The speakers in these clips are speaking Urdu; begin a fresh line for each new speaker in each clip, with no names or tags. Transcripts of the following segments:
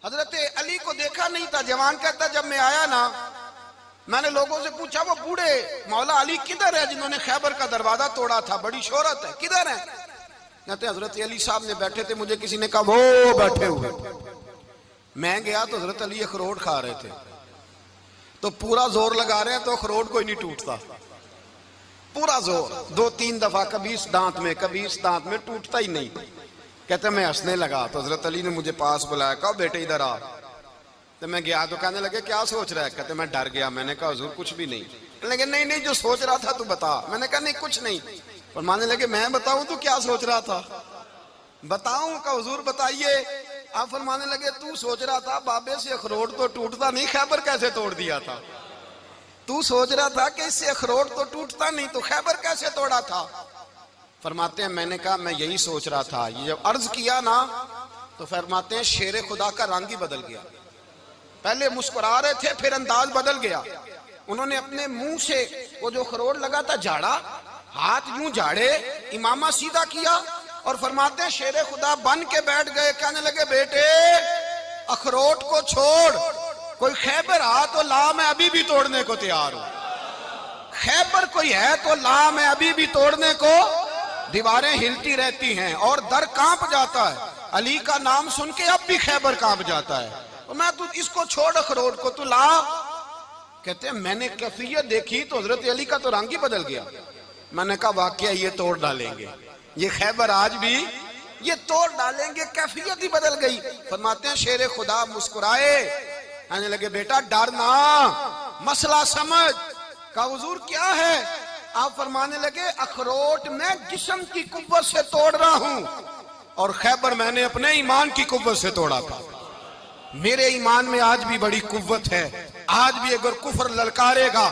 حضرت علی کو دیکھا نہیں تھا. جوان کہتا جب میں آیا نا میں نے لوگوں سے پوچھا وہ بوڑھے مولا علی کدھر ہے جنہوں نے خیبر کا دروازہ توڑا تھا, بڑی شہرت ہے, کدھر ہیں؟ کہتے حضرت علی صاحب نے بیٹھے تھے, مجھے کسی نے کہا وہ بیٹھے ہوئے. میں گیا تو حضرت علی اخروٹ کھا رہے تھے, تو پورا زور لگا رہے ہیں تو اخروٹ کوئی نہیں ٹوٹتا, پورا زور 2-3 دفعہ, کبھی اس دانت میں کبھی اس دانت میں, ٹوٹتا ہی نہیں. کہتے میں ہنسنے لگا تو حضرت علی نے مجھے پاس بلایا, کہا بیٹے ادھر آ. تو میں گیا تو کہنے لگے کیا سوچ رہا ہے؟ کہتے میں ڈر گیا. میں نے کہا حضور کچھ بھی نہیں. کہنے لگے نہیں جو سوچ رہا تھا تو بتا. میں نے کہا نہیں کچھ نہیں. فرمانے لگے میں بتاؤں تو کیا سوچ رہا تھا؟ بتاؤں؟ کہ حضور بتائیے. آپ فرمانے لگے تو سوچ رہا تھا بابے سے اخروٹ تو ٹوٹتا نہیں, خیبر کیسے توڑ دیا تھا؟ تو سوچ رہا تھا کہ اس سے اخروٹ تو ٹوٹتا نہیں تو خیبر کیسے توڑا تھا؟ فرماتے ہیں میں نے کہا میں یہی سوچ رہا تھا. یہ جب عرض کیا نا تو فرماتے ہیں شیر خدا کا رنگ ہی بدل گیا. پہلے مسکرا رہے تھے پھر انداز بدل گیا. انہوں نے اپنے منہ سے وہ جو اخروٹ لگا تھا جھاڑا, ہاتھ یوں جھاڑے, امامہ سیدھا کیا اور فرماتے ہیں شیر خدا بن کے بیٹھ گئے. کہنے لگے بیٹے اخروٹ کو چھوڑ, کوئی خیبر آ تو لا, میں ابھی بھی توڑنے کو تیار ہوں. خیبر کوئی ہے تو لا, میں ابھی بھی توڑنے کو. دیواریں ہلتی رہتی ہیں اور در کانپ جاتا ہے, علی کا نام سن کے اب بھی خیبر کانپ جاتا ہے. میں تو اس کو چھوڑ اخروٹ کو تو لا. کہتے ہیں میں نے کیفیت دیکھی تو حضرت علی کا تو رنگ ہی بدل گیا. میں نے کہا واقعہ یہ توڑ ڈالیں گے, یہ خیبر آج بھی یہ توڑ ڈالیں گے, کیفیت ہی بدل گئی. فرماتے ہیں شیر خدا مسکرائے, کہنے لگے بیٹا ڈرنا, مسئلہ سمجھ. کہا حضور کیا ہے؟ آپ فرمانے لگے اخروٹ میں جسم کی قوت سے توڑ رہا ہوں اور خیبر میں نے اپنے ایمان کی قوت سے توڑا تھا. میرے ایمان میں آج بھی بڑی قوت ہے. آج بھی اگر کفر للکارے گا,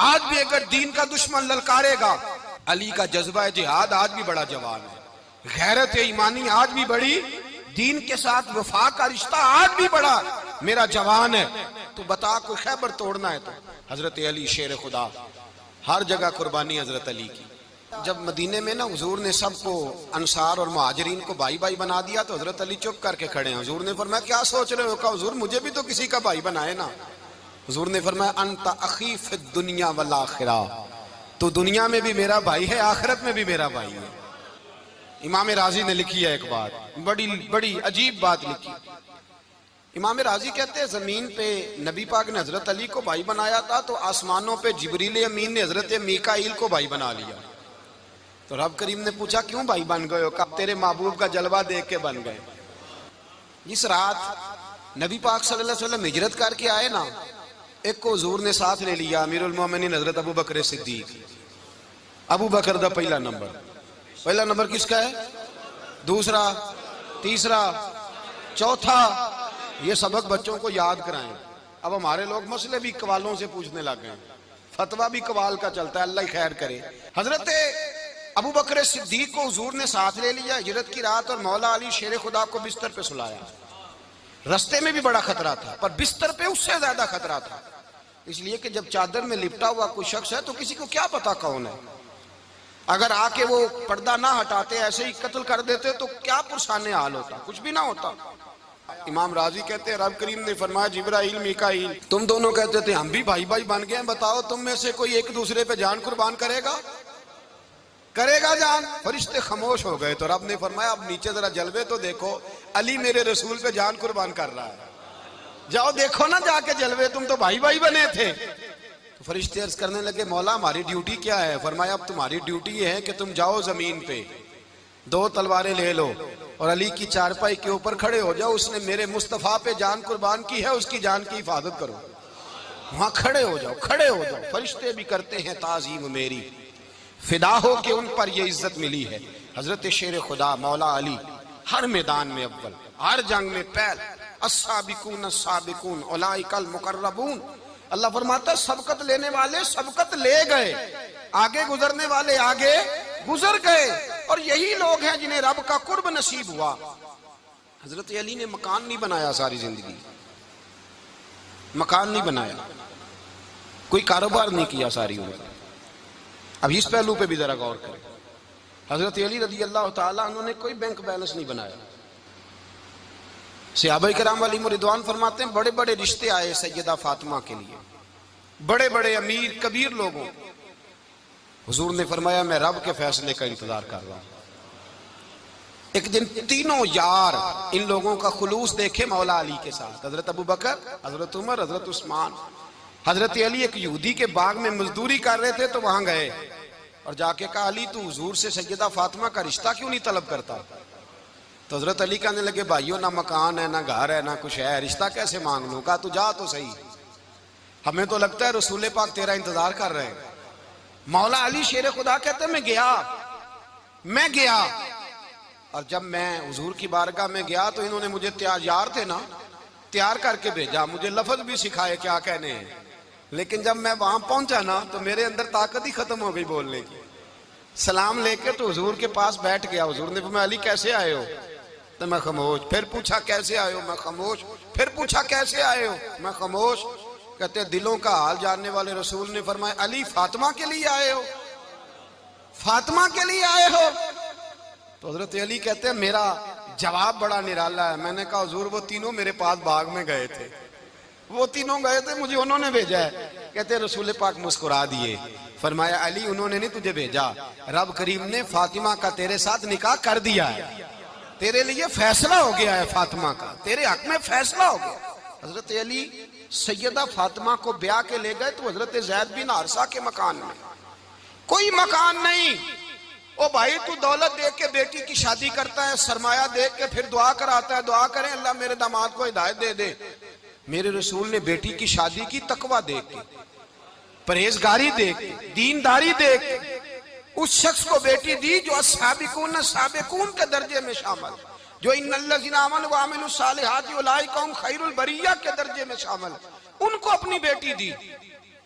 آج بھی اگر دین کا دشمن للکارے گا, علی کا جذبہ جہاد آج بھی بڑا جوان ہے. غیرت ایمانی آج بھی بڑی, دین کے ساتھ وفا کا رشتہ آج بھی بڑا میرا جوان ہے. تو بتا کوئی خیبر توڑنا ہے تو حضرت علی شیر خدا, ہر جگہ قربانی حضرت علی کی. جب مدینے میں نا حضور نے سب کو انصار اور مہاجرین کو بھائی بھائی بنا دیا تو حضرت علی چپ کر کے کھڑے ہیں. حضور نے فرمایا کیا سوچ رہے ہو؟ کہا حضور مجھے بھی تو کسی کا بھائی بنائے نا. حضور نے فرمایا انت اخی فی الدنیا والآخرہ, تو دنیا میں بھی میرا بھائی ہے, آخرت میں بھی میرا بھائی ہے. امام راضی نے لکھی ہے ایک بات, بڑی عجیب بات لکھی. امام راضی کہتے ہیں زمین پہ نبی پاک نے حضرت علی کو بھائی بنایا تھا تو آسمانوں پہ جبریل امین نے حضرت میکائیل کو بھائی بنا لیا. تو رب کریم نے پوچھا کیوں بھائی بن گئے ہو؟ کہا تیرے محبوب کا جلوہ دیکھ کے بن گئے. جس رات نبی پاک صلی اللہ علیہ وسلم ہجرت کر کے آئے نا, ایک کو حضور نے ساتھ لے لیا, امیر المومنین حضرت ابو بکر صدیق. ابو بکر دا پہلا نمبر کس کا ہے؟ دوسرا, تیسرا, چوتھا. یہ سبق بچوں کو یاد کرائیں. اب ہمارے لوگ مسئلے بھی قوالوں سے پوچھنے لگ گئے, فتویٰ بھی قوال کا چلتا ہے, اللہ ہی خیر کرے. حضرت ابو بکر صدیق کو حضور نے ساتھ لے لیا ہجرت کی رات, اور مولا علی شیر خدا کو بستر پہ سلایا. رستے میں بھی بڑا خطرہ تھا پر بستر پہ اس سے زیادہ خطرہ تھا, اس لیے کہ جب چادر میں لپٹا ہوا کوئی شخص ہے تو کسی کو کیا پتا کون ہے. اگر آ کے وہ پردہ نہ ہٹاتے ایسے ہی قتل کر دیتے تو کیا پرسان حال ہوتا, کچھ بھی نہ ہوتا. امام راضی کہتے ہیں رب کریم نے فرمایا جبرائیل میکائیل تم دونوں کہتے تھے ہم بھی بھائی بھائی بن گئے ہیں, بتاؤ تم میں سے کوئی ایک دوسرے پہ جان قربان کرے گا جان؟ فرشتے خاموش ہو گئے. تو رب نے فرمایا اب نیچے ذرا جلوے تو دیکھو, علی میرے رسول پہ جان قربان کر رہا ہے, جاؤ دیکھو نا جا کے جلوے, تم تو بھائی بھائی بنے تھے. تو فرشتے عرض کرنے لگے مولا ہماری ڈیوٹی کیا ہے؟ فرمایا اب تمہاری ڈیوٹی یہ ہے کہ تم جاؤ زمین پہ 2 تلواریں لے لو اور علی کی چارپائی کے اوپر کھڑے ہو جاؤ, اس نے میرے مصطفیٰ پہ جان قربان کی ہے, اس کی جان کی حفاظت کرو. وہاں کھڑے ہو جاؤ. فرشتے بھی کرتے ہیں تعظیم میری, فدا ہو کہ ان پر یہ عزت ملی ہے. حضرت شیر خدا مولا علی ہر میدان میں اول, ہر جنگ میں پہل. السابقون السابقون اولئک المقربون. اللہ فرماتا ہے سبقت لینے والے سبقت لے گئے, آگے گزرنے والے آگے گزر گئے, اور یہی لوگ ہیں جنہیں رب کا قرب نصیب ہوا. حضرت علی نے مکان نہیں بنایا ساری زندگی, مکان نہیں بنایا, کوئی کاروبار نہیں کیا ساری عمر. اب اس پہلو پہ بھی ذرا غور کریں. حضرت علی رضی اللہ تعالیٰ انہوں نے کوئی بینک بیلنس نہیں بنایا, صحابہ کرام علیہم رضوان فرماتے ہیں بڑے بڑے رشتے آئے سیدہ فاطمہ کے لیے، بڑے بڑے امیر کبیر لوگوں. حضور نے فرمایا میں رب کے فیصلے کا انتظار کر رہا ہوں. ایک دن تینوں یار ان لوگوں کا خلوص دیکھے مولا علی کے ساتھ، حضرت ابو بکر، حضرت عمر، حضرت عثمان. حضرت علی ایک یہودی کے باغ میں مزدوری کر رہے تھے تو وہاں گئے اور جا کے کہا علی تو حضور سے سیدہ فاطمہ کا رشتہ کیوں نہیں طلب کرتا؟ تو حضرت علی کہنے لگے بھائیو نہ مکان ہے نہ گھر ہے نہ کچھ ہے، رشتہ کیسے مانگ لوں؟ کہا تو جا تو صحیح، ہمیں تو لگتا ہے رسول پاک تیرا انتظار کر رہے ہیں. مولا علی شیر خدا کہتے ہیں میں گیا اور جب میں حضور کی بارگاہ میں گیا تو انہوں نے مجھے یار تھے نا تیار کر کے بھیجا، مجھے لفظ بھی سکھائے کیا کہنے ہیں، لیکن جب میں وہاں پہنچا نا تو میرے اندر طاقت ہی ختم ہو گئی بولنے کی. سلام لے کے تو حضور کے پاس بیٹھ گیا. حضور نے فرمایا علی کیسے آئے ہو؟ تو میں خاموش. پھر پوچھا کیسے آئے ہو؟ میں خاموش. پھر پوچھا کیسے آئے ہو؟ میں خاموش. کہتے دلوں کا حال جاننے والے رسول نے فرمایا علی فاطمہ کے لیے آئے ہو؟ فاطمہ کے لیے آئے ہو؟ تو حضرت علی کہتے ہیں میرا جواب بڑا نرالا ہے. میں نے کہا حضور وہ تینوں میرے پاس باغ میں گئے تھے، وہ تینوں گئے تھے، مجھے انہوں نے بھیجا ہے. کہتے رسول پاک مسکرا دیے، فرمایا علی انہوں نے نہیں تجھے بھیجا، رب کریم نے فاطمہ کا تیرے ساتھ نکاح کر دیا ہے، تیرے لیے فیصلہ ہو گیا ہے، فاطمہ کا تیرے حق میں فیصلہ ہو گیا. حضرت علی سیدہ فاطمہ کو بیاہ کے لے گئے تو حضرت زید بن حارثہ کے مکان میں کوئی مکان نہیں. او بھائی تو دولت دیکھ کے بیٹی کی شادی کرتا ہے، سرمایہ دیکھ کے پھر دعا کراتا ہے، دعا کریں اللہ میرے داماد کو ہدایت دے دے. میرے رسول نے بیٹی کی شادی کی تقوی دیکھ کے، پرہیزگاری دیکھ کے، دینداری دیکھ کے اس شخص کو بیٹی دی جو السابقون السابقون کے درجے میں شامل، جو ان الذین آمنوا وعملوا الصالحات اولئک هم خیر البریہ کے درجے میں شامل، ان کو اپنی بیٹی دی.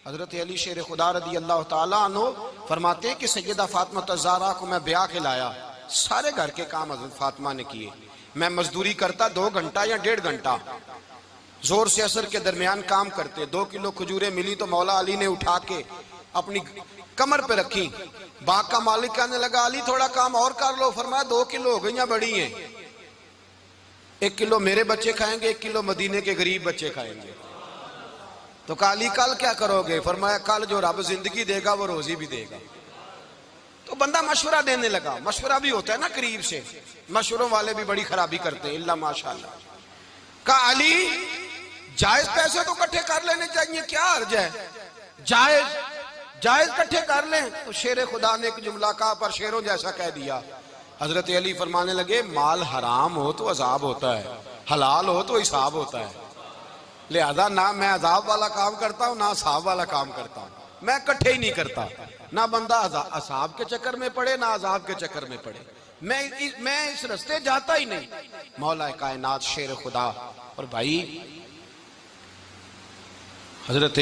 حضرت علی شیر خدا رضی اللہ تعالیٰ عنہ فرماتے ہیں کہ سیدہ فاطمہ الزہرا کو میں بیاہ کے لایا، سارے گھر کے کام حضرت فاطمہ نے کیے. میں مزدوری کرتا 2 گھنٹہ یا 1.5 گھنٹہ، زور سے عصر کے درمیان کام کرتے. 2 کلو کھجوریں ملی تو مولا علی نے اٹھا کے اپنی کمر پہ رکھی. باغ کا مالک کہنے لگا علی تھوڑا کام اور کر لو. فرمایا 2 کلو ہو گئیاں بڑی ہیں، 1 کلو میرے بچے کھائیں گے، 1 کلو مدینے کے غریب بچے کھائیں گے. تو کہا علی کل کیا کرو گے؟ فرمایا کل جو رب زندگی دے گا وہ روزی بھی دے گا. تو بندہ مشورہ دینے لگا. مشورہ بھی ہوتا ہے نا قریب سے، مشوروں والے بھی بڑی خرابی کرتے ہیں اللہ ماشاءاللہ. کہا علی جائز پیسے تو کٹھے کر لینے چاہیے، کیا حرج ہے، جائز کٹھے کر لیں. تو شیر خدا نے ایک جملہ کہا پر شیروں جیسا کہہ دیا. حضرت علی فرمانے لگے مال حرام ہو تو عذاب ہوتا ہے، حلال ہو تو حساب ہوتا ہے، لہذا نہ میں عذاب والا کام کرتا ہوں نہ حساب والا کام کرتا ہوں، میں کٹھے ہی نہیں کرتا. نہ بندہ حساب کے چکر میں پڑے نہ عذاب کے چکر میں پڑے، میں اس رستے جاتا ہی نہیں. مولا کائنات شیر خدا. اور بھائی حضرت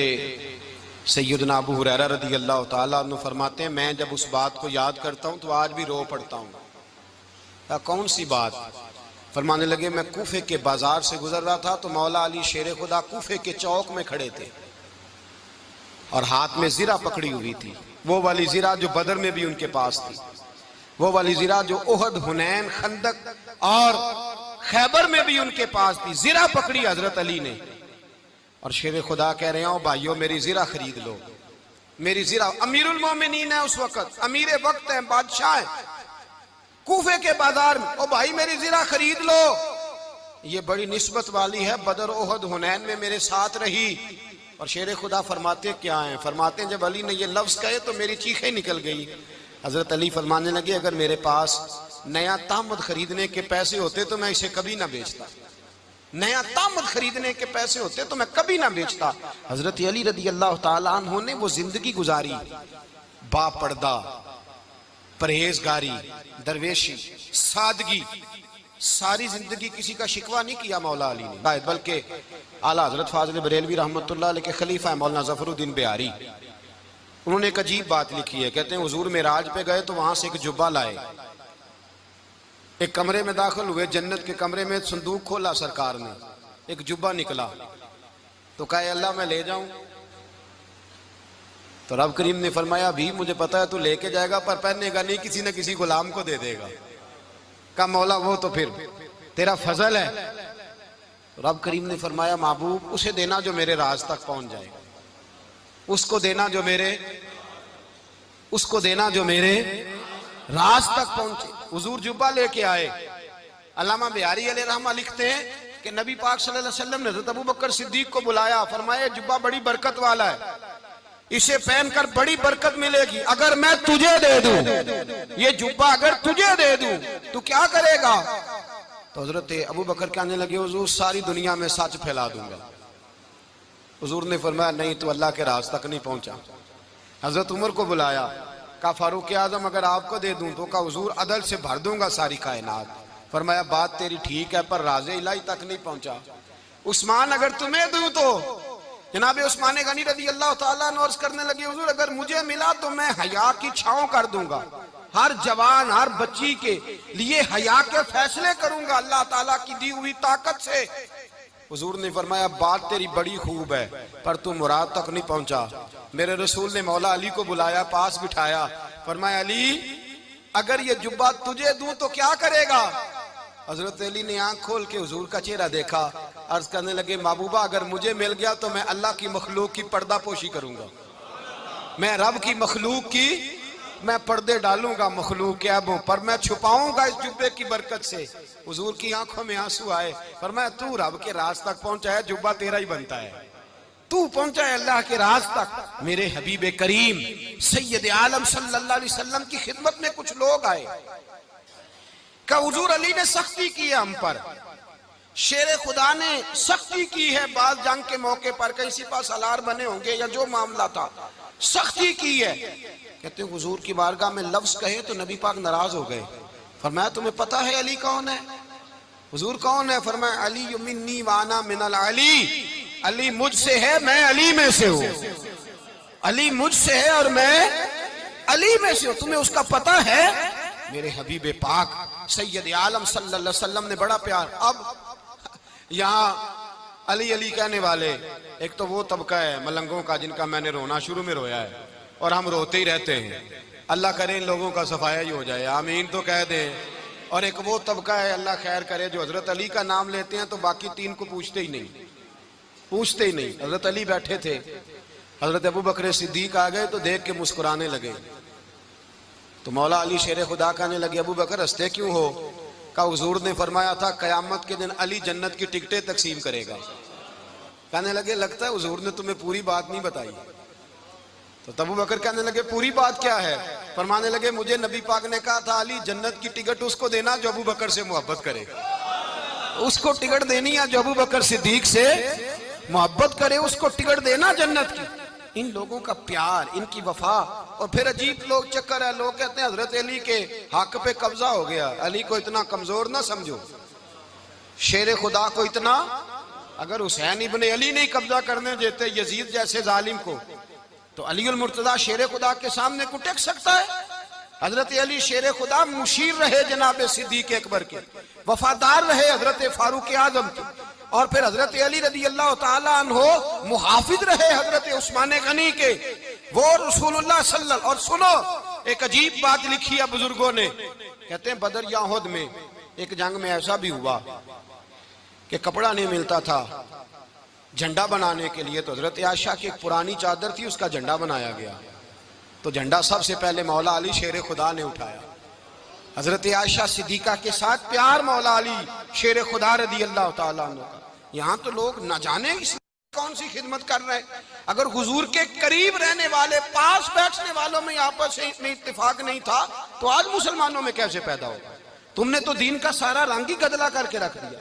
سیدنا ابو ہریرہ رضی اللہ تعالیٰ عنہ فرماتے ہیں میں جب اس بات کو یاد کرتا ہوں تو آج بھی رو پڑتا ہوں. کون سی بات؟ فرمانے لگے میں کوفے کے بازار سے گزر رہا تھا تو مولا علی شیر خدا کوفے کے چوک میں کھڑے تھے اور ہاتھ میں زرہ پکڑی ہوئی تھی، وہ والی زرہ جو بدر میں بھی ان کے پاس تھی، وہ والی زرہ جو احد، حنین، خندق اور خیبر میں بھی ان کے پاس تھی. زرہ پکڑی حضرت علی نے اور شیر خدا کہہ رہے ہیں بھائیو میری زرہ خرید لو. میری زرہ، امیر المومنین ہے اس وقت، امیر وقت ہیں، بادشاہ ہیں، کوفے کے بازار میں. او بھائی میری زرہ خرید لو، یہ بڑی نسبت والی ہے، بدر، احد، حنین میں میرے ساتھ رہی. اور شیر خدا فرماتے کیا ہیں؟ فرماتے ہیں جب علی نے یہ لفظ کہے تو میری چیخیں نکل گئی. حضرت علی فرمانے لگے اگر میرے پاس نیا تامد خریدنے کے پیسے ہوتے تو میں اسے کبھی نہ بیچتا، نیا تامد خریدنے کے پیسے ہوتے تو میں کبھی نہ بیچتا. حضرت علی رضی اللہ تعالیٰ عنہ نے وہ زندگی گزاری، با پردہ، پرہیزگاری، درویشی، سادگی، ساری زندگی کسی کا شکوہ نہیں کیا مولا علی نے، بلکہ اعلیٰ حضرت فاضل بریلوی رحمۃ اللہ علیہ کے خلیفہ مولانا ظفر الدین بہاری، انہوں نے ایک عجیب بات لکھی ہے. کہتے ہیں حضور معراج پہ گئے تو وہاں سے ایک جبہ لائے، ایک کمرے میں داخل ہوئے، جنت کے کمرے میں صندوق کھولا سرکار نے، ایک جبہ نکلا تو کہا اللہ میں لے جاؤں؟ تو رب کریم نے فرمایا بھی مجھے پتا ہے تو لے کے جائے گا پر پہننے گا نہیں، کسی نہ کسی غلام کو دے دے گا. کہا مولا وہ تو پھر تیرا فضل ہے. رب کریم نے فرمایا محبوب اسے دینا جو میرے راز تک پہنچ جائے، اس کو دینا جو میرے راز تک پہنچے۔ حضور جبہ لے کے آئے۔ علامہ بہاری علیہ رحمہ لکھتے ہیں کہ نبی پاک صلی اللہ علیہ وسلم نے حضرت ابوبکر صدیق کو بلایا، فرمایا جبہ بڑی برکت والا ہے، اسے پہن کر بڑی برکت ملے گی، اگر میں تجھے دے دوں، یہ جبہ اگر تجھے دے دوں تو کیا کرے گا؟ تو حضرت ابوبکر کہنے لگے حضور ساری دنیا میں سچ پھیلا دوں گا۔ حضور نے فرمایا نہیں، تو اللہ کے راز تک نہیں پہنچا۔ حضرت عمر کو بلایا، کہا فاروق اعظم اگر آپ کو دے دوں تو کہا حضور عدل سے بھر دوں گا ساری کائنات۔ فرمایا بات تیری ٹھیک ہے پر راز الہی تک نہیں پہنچا۔ عثمان اگر تمہیں دوں تو جناب عثمان غنی رضی اللہ تعالیٰ عنہ عرض کرنے لگے حضور اگر مجھے ملا تو میں حیا کی چھاؤں کر دوں گا، ہر جوان ہر بچی کے لیے حیا کے فیصلے کروں گا اللہ تعالیٰ کی دی ہوئی طاقت سے۔ حضور نے فرمایا بات تیری بڑی خوب ہے پر تو مراد تک نہیں پہنچا۔ میرے رسول نے مولا علی کو بلایا، پاس بٹھایا، فرمایا علی اگر یہ جبہ تجھے دوں تو کیا کرے گا؟ حضرت علی نے آنکھ کھول کے حضور کا چہرہ دیکھا، عرض کرنے لگے محبوبہ اگر مجھے مل گیا تو میں اللہ کی مخلوق کی پردہ پوشی کروں گا، میں رب کی مخلوق کی میں پردے ڈالوں گا، مخلوق کے عیبوں پر میں چھپاؤں گا اس جبے کی برکت سے۔ حضور کی آنکھوں میں آنسو آئے، فرمایا تو رب کے راز تک پہنچا ہے، جبہ تیرا ہی بنتا ہے، تو پہنچا ہے اللہ کے راز تک۔ میرے حبیب کریم سید عالم صلی اللہ علیہ وسلم کی خدمت میں کچھ لوگ آئے کہ حضور علی نے سختی کی ہے ہم پر، شیر خدا نے سختی کی ہے، بعض جنگ کے موقع پر کہیں سپاہ سالار بنے ہوں گے یا جو معاملہ تھا سختی کی ہے۔ کہتے ہیں حضور کی بارگاہ میں لفظ کہے تو نبی پاک ناراض ہو گئے۔ فرمایا تمہیں پتا ہے علی کون ہے؟ حضور کون ہے؟ فرمایا علی منی وانا من العلی، علی مجھ سے ہے میں علی میں سے ہوں، علی مجھ سے ہے اور میں علی میں سے ہوں، تمہیں اس کا پتہ ہے؟ میرے حبیب پاک سید عالم صلی اللہ علیہ وسلم نے بڑا پیار۔ اب یہاں علی علی کہنے والے ایک تو وہ طبقہ ہے ملنگوں کا جن کا میں نے رونا شروع میں رویا ہے اور ہم روتے ہی رہتے ہیں، اللہ کرے ان لوگوں کا صفایا ہی ہو جائے، آمین تو کہہ دیں۔ اور ایک وہ طبقہ ہے اللہ خیر کرے جو حضرت علی کا نام لیتے ہیں تو باقی تین کو پوچھتے ہی نہیں۔ حضرت علی بیٹھے تھے، حضرت ابوبکر صدیق آ گئے تو دیکھ کے مسکرانے لگے، تو مولا علی شیر خدا کہنے لگے ابوبکر ہنستے کیوں ہو؟ کہا حضور نے فرمایا تھا قیامت کے دن علی جنت کی ٹکٹیں تقسیم کرے گا۔ کہنے لگے لگتا ہے حضور نے تمہیں پوری بات نہیں بتائی۔ تو ابوبکر کہنے لگے پوری بات کیا ہے؟ فرمانے لگے مجھے نبی پاک نے کہا تھا علی جنت کی ٹکٹ اس کو دینا جو ابوبکر سے محبت کرے، اس کو ٹکٹ دینی ہے جو ابوبکر صدیق سے محبت کرے، اس کو ٹکٹ دینا جنت کی۔ ان لوگوں کا پیار، ان کی وفا۔ اور پھر عجیب لوگ چکر ہے، لوگ کہتے ہیں حضرت علی کے حق پہ قبضہ ہو گیا، علی کو اتنا کمزور نہ سمجھو، شیر خدا کو اتنا، اگر حسین ابن علی نہیں قبضہ کرنے دیتے یزید جیسے ظالم کو تو علی المرتضی شیر خدا کے سامنے کو ٹک سکتا ہے؟ حضرت علی شیر خدا مشیر رہے جناب صدیق اکبر کے، وفادار رہے حضرت فاروق اعظم کے، اور پھر حضرت علی رضی اللہ تعالیٰ عنہ محافظ رہے حضرت عثمان غنی کے، وہ رسول اللہ صلی اللہ علیہ وسلم۔ اور سنو ایک عجیب بات لکھی ہے بزرگوں نے، کہتے ہیں بدر یا احد میں ایک جنگ میں ایسا بھی ہوا کہ کپڑا نہیں ملتا تھا جھنڈا بنانے کے لیے، تو حضرت عائشہ کی ایک پرانی چادر تھی اس کا جھنڈا بنایا گیا، تو جھنڈا سب سے پہلے مولا علی شیر خدا نے اٹھایا۔ حضرت عائشہ صدیقہ کے ساتھ پیار مولا علی شیر خدا رضی اللہ تعالیٰ عنہ کا۔ یہاں تو لوگ نہ جانے اس کون سی خدمت کر رہے، اگر حضور کے قریب رہنے والے پاس بیٹھنے والوں میں آپس میں اتفاق نہیں تھا تو آج مسلمانوں میں کیسے پیدا ہوگا؟ تم نے تو دین کا سارا رنگ ہی گدلا کر کے رکھ دیا،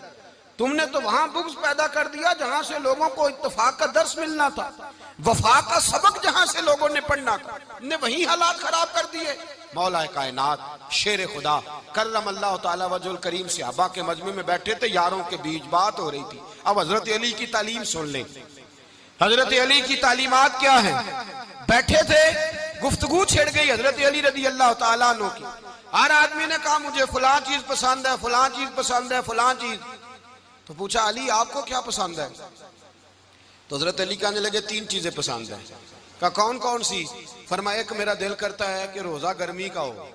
تم نے تو وہاں بغض پیدا کر دیا جہاں سے لوگوں کو اتفاق کا درس ملنا تھا، وفا کا سبق جہاں سے لوگوں نے پڑھنا تھا، نے وہی حالات خراب کر دیے۔ مولا کائنات شیر خدا کرم اللہ تعالیٰ وجہ الکریم صحابہ کے مجمع میں بیٹھے تھے، یاروں کے بیچ بات ہو رہی تھی۔ اب حضرت علی کی تعلیم سن لیں، حضرت علی کی تعلیمات کیا ہیں؟ بیٹھے تھے، گفتگو چھڑ گئی حضرت علی رضی اللہ تعالیٰ عنہ کی، ہر آدمی نے کہا مجھے فلاں چیز پسند ہے، فلاں چیز پسند ہے، فلاں چیز۔ تو پوچھا علی آپ کو کیا پسند ہے؟ تو حضرت علی کہنے لگے تین چیزیں پسند ہیں۔ کہا کون کون سی؟ فرمایا ایک میرا دل کرتا ہے کہ روزہ گرمی کا ہو۔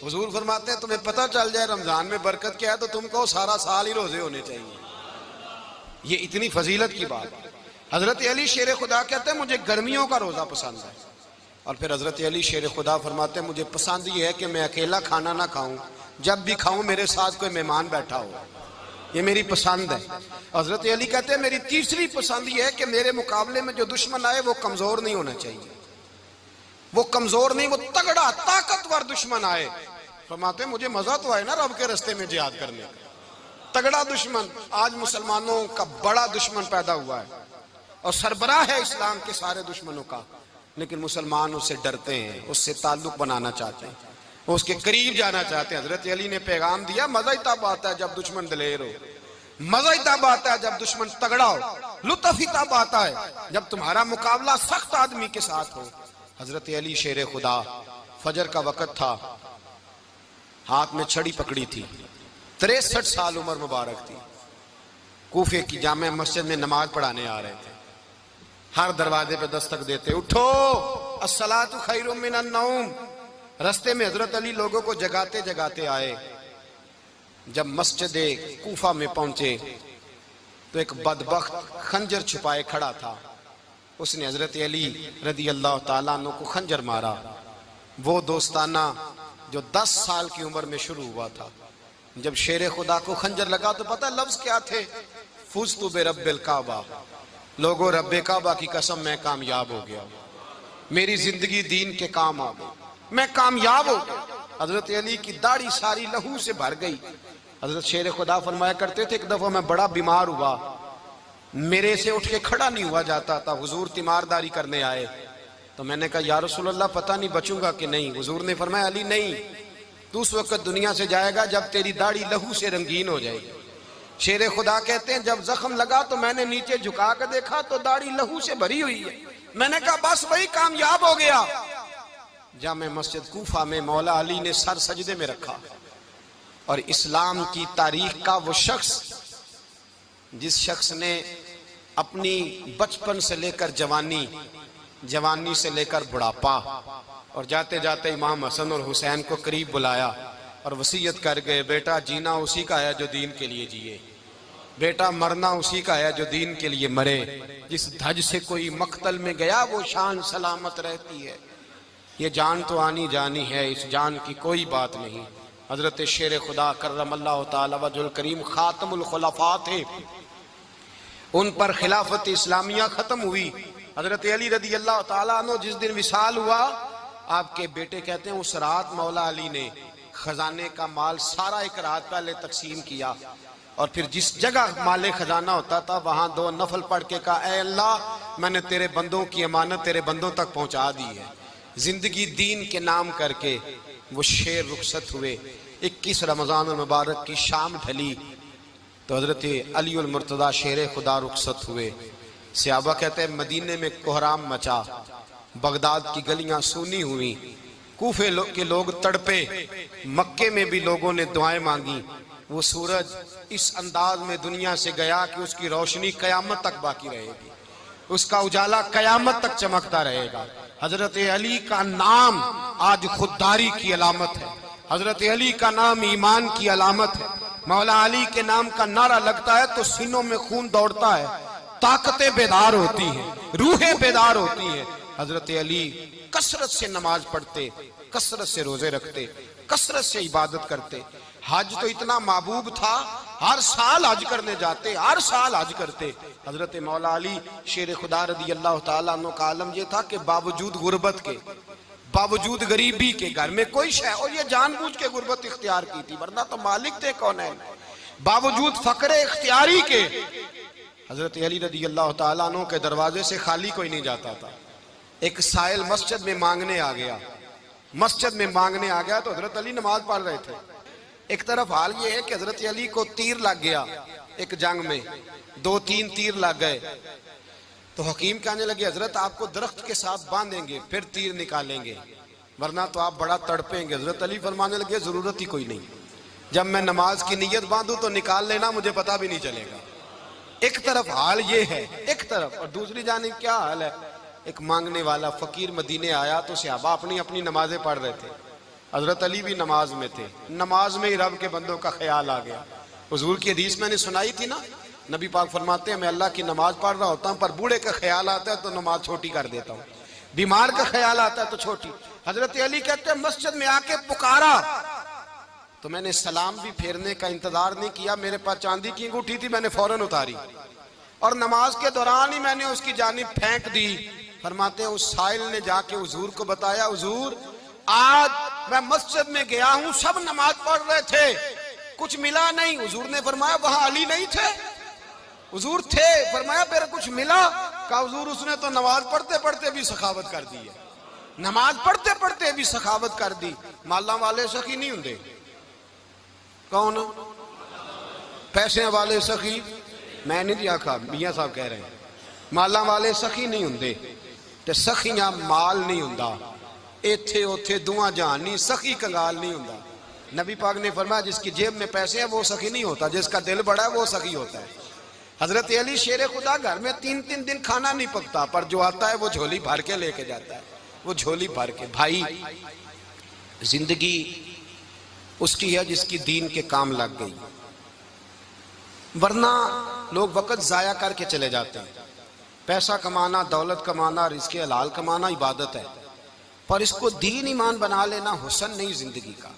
حضور فرماتے ہیں تمہیں پتہ چل جائے رمضان میں برکت کیا ہے تو تم کو سارا سال ہی روزے ہونے چاہیے۔ یہ اتنی فضیلت کی بات. حضرت علی شیر خدا کہتے ہیں مجھے گرمیوں کا روزہ پسند ہے. اور پھر حضرت علی شیر خدا فرماتے ہیں مجھے پسند یہ ہے کہ میں اکیلا کھانا نہ کھاؤں، جب بھی کھاؤں میرے ساتھ کوئی مہمان بیٹھا ہو، یہ میری پسند ہے. حضرت علی کہتے ہیں میری تیسری پسند یہ ہے کہ میرے مقابلے میں جو دشمن آئے وہ کمزور نہیں ہونا چاہیے، وہ کمزور نہیں، وہ تگڑا طاقتور دشمن آئے. فرماتے ہیں مجھے مزہ تو آئے نا رب کے رستے میں جہاد کرنے کا. تگڑا دشمن، آج مسلمانوں کا بڑا دشمن پیدا ہوا ہے اور سربراہ ہے اسلام کے سارے دشمنوں کا، لیکن مسلمان اس سے ڈرتے ہیں، اس سے تعلق بنانا چاہتے ہیں، اس کے قریب جانا چاہتے ہیں. حضرت علی نے پیغام دیا مزہ ہی تب آتا ہے جب دشمن دلیر ہو، مزہ ہی تب آتا ہے جب دشمن تگڑا ہو، لطف ہی تب آتا ہے جب تمہارا مقابلہ سخت آدمی کے ساتھ ہو. حضرت علی شیر خدا، فجر کا وقت تھا، ہاتھ میں چھڑی پکڑی تھی، 63 سال عمر مبارک تھی، کوفے کی جامع مسجد میں نماز پڑھانے آ رہے تھے. ہر دروازے پہ دستک دیتے اٹھو الصلاۃ خیر من النوم. رستے میں حضرت علی لوگوں کو جگاتے جگاتے آئے. جب مسجد کوفہ میں پہنچے تو ایک بدبخت خنجر چھپائے کھڑا تھا. اس نے حضرت علی رضی اللہ تعالیٰ عنہ کو خنجر مارا. وہ دوستانہ جو 10 سال کی عمر میں شروع ہوا تھا. جب شیر خدا کو خنجر لگا تو پتہ لفظ کیا تھے؟ فزت برب الکعبہ. لوگوں رب کعبہ کی قسم میں کامیاب ہو گیا، میری زندگی دین کے کام آ گئی، میں کامیاب ہو گیا. حضرت علی کی داڑھی ساری لہو سے بھر گئی. حضرت شیر خدا فرمایا کرتے تھے ایک دفعہ میں بڑا بیمار ہوا، میرے سے اٹھ کے کھڑا نہیں ہوا جاتا تھا. حضور تیمارداری کرنے آئے تو میں نے کہا یا رسول اللہ پتہ نہیں بچوں گا کہ نہیں. حضور نے فرمایا علی نہیں، تو اس وقت دنیا سے جائے گا جب تیری داڑھی لہو سے رنگین ہو جائے گی. شیر خدا کہتے ہیں جب زخم لگا تو میں نے نیچے جھکا کر دیکھا تو داڑھی لہو سے بھری ہوئی ہے. میں نے کہا بس وہی کامیاب ہو گیا. جامع مسجد کوفہ میں مولا علی نے سر سجدے میں رکھا اور اسلام کی تاریخ کا وہ شخص جس شخص نے اپنی بچپن سے لے کر جوانی، جوانی سے لے کر بڑھاپا، اور جاتے جاتے امام حسن اور حسین کو قریب بلایا اور وصیت کر گئے بیٹا جینا اسی کا ہے جو دین کے لیے جیے، بیٹا مرنا اسی کا ہے جو دین کے لیے مرے. جس دھج سے کوئی مقتل میں گیا وہ شان سلامت رہتی ہے. یہ جان تو آنی جانی ہے، اس جان کی کوئی بات نہیں. حضرت شیر خدا کرم اللہ تعالی وجہ الکریم خاتم الخلفاء تھے، ان پر خلافت اسلامیہ ختم ہوئی. حضرت علی رضی اللہ تعالیٰ عنہ جس دن وصال ہوا، آپ کے بیٹے کہتے ہیں اس رات مولا علی نے خزانے کا مال سارا ایک رات پہلے تقسیم کیا اور پھر جس جگہ مال خزانہ ہوتا تھا وہاں 2 نفل پڑھ کے کہا اے اللہ میں نے تیرے بندوں کی امانت تیرے بندوں تک پہنچا دی ہے. زندگی دین کے نام کر کے وہ شیر رخصت ہوئے. 21 رمضان المبارک کی شام ڈھلی تو حضرت علی المرتضیٰ شیر خدا رخصت ہوئے. صحابہ کہتے ہیں مدینے میں کوہرام مچا، بغداد کی گلیاں سونی ہوئی، کوفے کے لوگ تڑپے، مکے میں بھی لوگوں نے دعائیں مانگی. وہ سورج اس انداز میں دنیا سے گیا کہ اس کی روشنی قیامت تک باقی رہے گی، اس کا اجالا قیامت تک چمکتا رہے گا. حضرت علی کا نام آج خودداری کی علامت ہے، حضرت علی کا نام ایمان کی علامت ہے. مولا علی کے نام کا نعرہ لگتا ہے تو سینوں میں خون دوڑتا ہے، طاقتیں بیدار ہوتی ہیں، روحیں بیدار ہوتی ہیں. حضرت علی کثرت سے نماز پڑھتے، کثرت سے روزے رکھتے، کثرت سے عبادت کرتے. حج تو اتنا محبوب تھا، ہر سال حج کرنے جاتے، ہر سال حج کرتے. حضرت مولا علی شیر خدا رضی اللہ تعالیٰ عنہ کا عالم یہ تھا کہ باوجود غربت کے، باوجود غریبی کے، گھر میں کوئی شے، اور یہ جان بوجھ کے غربت اختیار کی تھی ورنہ تو مالک تھے کون ہے، باوجود فقر اختیاری کے حضرت علی رضی اللہ تعالیٰ عنہ کے دروازے سے خالی کوئی نہیں جاتا تھا. ایک سائل مسجد میں مانگنے آ گیا، مسجد میں مانگنے آ گیا تو حضرت علی نماز پڑھ رہے تھے. ایک طرف حال یہ ہے کہ حضرت علی کو تیر لگ گیا ایک جنگ میں، 2-3 تیر لگ گئے تو حکیم کہنے لگے حضرت آپ کو درخت کے ساتھ باندھیں گے پھر تیر نکالیں گے ورنہ تو آپ بڑا تڑپیں گے. حضرت علی فرمانے لگے ضرورت ہی کوئی نہیں، جب میں نماز کی نیت باندھوں تو نکال لینا، مجھے پتہ بھی نہیں چلے گا. ایک طرف حال یہ ہے، ایک طرف، اور دوسری جانب کیا حال ہے؟ ایک مانگنے والا فقیر مدینے آیا تو صحابہ اپنی اپنی نمازیں پڑھ رہے تھے، حضرت علی بھی نماز میں تھے. نماز میں ہی رب کے بندوں کا خیال آ گیا. حضور کی حدیث میں نے سنائی تھی نا، نبی پاک فرماتے ہیں میں اللہ کی نماز پڑھ رہا ہوتا ہوں پر بوڑھے کا خیال آتا ہے تو نماز چھوٹی کر دیتا ہوں، بیمار کا خیال آتا ہے تو چھوٹی۔ حضرت علی کہتے ہیں مسجد میں آ کے پکارا تو میں نے سلام بھی پھیرنے کا انتظار نہیں کیا، میرے پاس چاندی کی انگوٹھی تھی، میں نے فوراً اتاری اور نماز کے دوران ہی میں نے اس کی جانب پھینک دی۔ فرماتے ہیں اس سائل نے جا کے حضور کو بتایا، حضور آج میں مسجد میں گیا ہوں، سب نماز پڑھ رہے تھے، کچھ ملا نہیں۔ حضور نے فرمایا وہاں علی نہیں تھے؟ حضور تھے۔ فرمایا پھر کچھ ملا؟ کہا حضور اس نے تو نماز پڑھتے پڑھتے بھی سخاوت کر دی ہے، نماز پڑھتے پڑھتے بھی سخاوت کر دی۔ مالاں والے سخی نہیں ہوندے؟ کون؟ پیسے والے سخی؟ میں نہیں دیا کہا، میاں صاحب کہہ رہے ہیں مالاں والے سخی نہیں ہوندے تے سخیاں مال نہیں ہوندا، ایتھے اوتھے دعا جہان نہیں، سخی کنگال نہیں ہوندا۔ نبی پاک نے فرمایا جس کی جیب میں پیسے ہیں وہ سخی نہیں ہوتا، جس کا دل بڑا ہے وہ سخی ہوتا ہے۔ حضرت علی شیر خدا گھر میں 3 دن کھانا نہیں پکتا، پر جو آتا ہے وہ جھولی بھر کے لے کے جاتا ہے، وہ جھولی بھر کے۔ بھائی زندگی اس کی ہے جس کی دین کے کام لگ گئی، ورنہ لوگ وقت ضائع کر کے چلے جاتے ہیں۔ پیسہ کمانا، دولت کمانا، رزق حلال کمانا عبادت ہے، پر اس کو دین ایمان بنا لینا حسن نہیں زندگی کا۔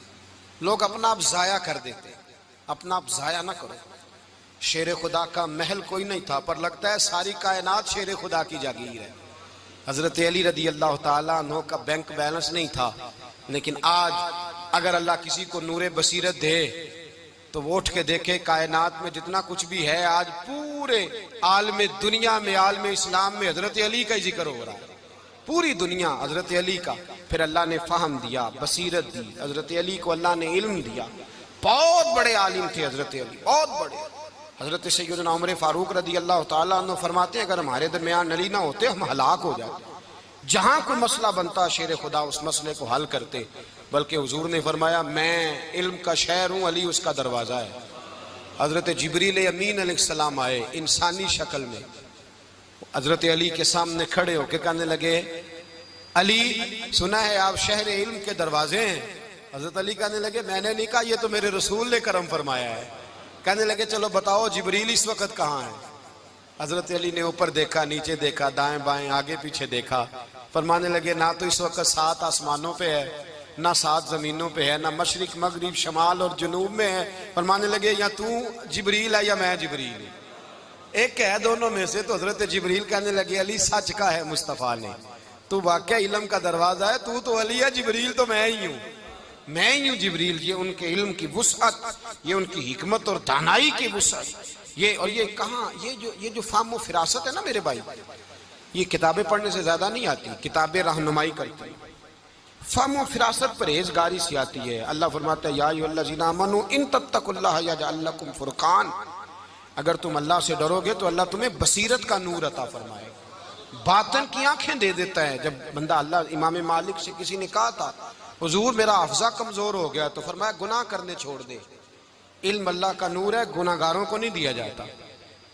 لوگ اپنا آپ ضائع کر دیتے، اپنا آپ ضائع نہ کرو۔ شیر خدا کا محل کوئی نہیں تھا، پر لگتا ہے ساری کائنات شیر خدا کی جاگیر ہے۔ حضرت علی رضی اللہ تعالیٰ عنہ کا بینک بیلنس نہیں تھا، لیکن آج اگر اللہ کسی کو نور بصیرت دے تو وہ اٹھ کے دیکھے کائنات میں جتنا کچھ بھی ہے، آج پورے عالم دنیا میں، عالم اسلام میں حضرت علی کا ہی ذکر ہو رہا ہے، پوری دنیا حضرت علی کا۔ پھر اللہ نے فہم دیا، بصیرت دی، حضرت علی کو اللہ نے علم دیا۔ بہت بڑے عالم تھے حضرت علی، بہت بڑے۔ حضرت سیدنا عمر فاروق رضی اللہ تعالیٰ عنہ فرماتے ہیں اگر ہمارے درمیان علی نہ ہوتے ہم ہلاک ہو جاتے، جہاں کوئی مسئلہ بنتا شیر خدا اس مسئلے کو حل کرتے۔ بلکہ حضور نے فرمایا میں علم کا شہر ہوں، علی اس کا دروازہ ہے۔ حضرت جبریل امین علیہ السلام آئے انسانی شکل میں، حضرت علی کے سامنے کھڑے ہو کے کہنے لگے علی سنا ہے آپ شہر علم کے دروازے ہیں۔ حضرت علی کہنے لگے میں نے نہیں کہا، یہ تو میرے رسول نے کرم فرمایا ہے۔ کہنے لگے چلو بتاؤ جبریل اس وقت کہاں ہے؟ حضرت علی نے اوپر دیکھا، نیچے دیکھا، دائیں بائیں آگے پیچھے دیکھا، فرمانے لگے نہ تو اس وقت 7 آسمانوں پہ ہے، نہ 7 زمینوں پہ ہے، نہ مشرق مغرب شمال اور جنوب میں ہے۔ فرمانے لگے یا تو جبریل ہے یا میں جبریل ہوں، ایک ہے دونوں میں سے۔ تو حضرت جبریل کہنے لگے علی سچ کا ہے مصطفیٰ نے، تو واقعہ علم کا دروازہ ہے، تو علی ہے، جبریل تو میں ہی ہوں، میں ہی ہوں جبریل۔ یہ ان کے علم کی وسعت، یہ ان کی حکمت اور دانائی کی وسعت، یہ کہاں یہ جو فہم و فراست ہے نا میرے بھائی، یہ کتابیں پڑھنے سے زیادہ نہیں آتی، کتابیں رہنمائی کرتی ہیں۔ فہم و فراست پرہیزگاری سے آتی ہے۔ اللہ فرماتا ہے یا ایھا الذین آمنوا ان تتقوا اللہ یجعل لکم فرقان، اگر تم اللہ سے ڈرو گے تو اللہ تمہیں بصیرت کا نور عطا فرمائے گا، باطن کی آنکھیں دے دیتا ہے۔ جب بندہ اللہ امام مالک سے کسی نے کہا تھا حضور میرا حافظہ کمزور ہو گیا، تو فرمایا گناہ کرنے چھوڑ دے، علم اللہ کا نور ہے، گناہ گاروں کو نہیں دیا جاتا۔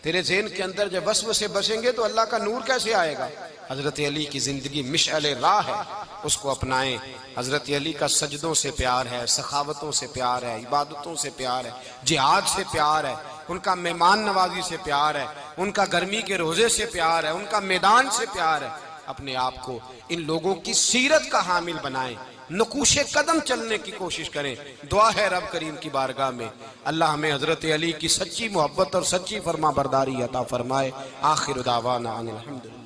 تیرے ذہن کے اندر جب وسوسے بسیں گے تو اللہ کا نور کیسے آئے گا؟ حضرت علی کی زندگی مشعل راہ ہے، اس کو اپنائیں۔ حضرت علی کا سجدوں سے پیار ہے، سخاوتوں سے پیار ہے، عبادتوں سے پیار ہے، جہاد سے پیار ہے، ان کا مہمان نوازی سے پیار ہے، ان کا گرمی کے روزے سے پیار ہے، ان کا میدان سے پیار ہے۔ اپنے آپ کو ان لوگوں کی سیرت کا حامل بنائیں، نقوش قدم چلنے کی کوشش کریں۔ دعا ہے رب کریم کی بارگاہ میں اللہ ہمیں حضرت علی کی سچی محبت اور سچی فرما برداری عطا فرمائے۔ آخر دعوانا ان الحمدللہ۔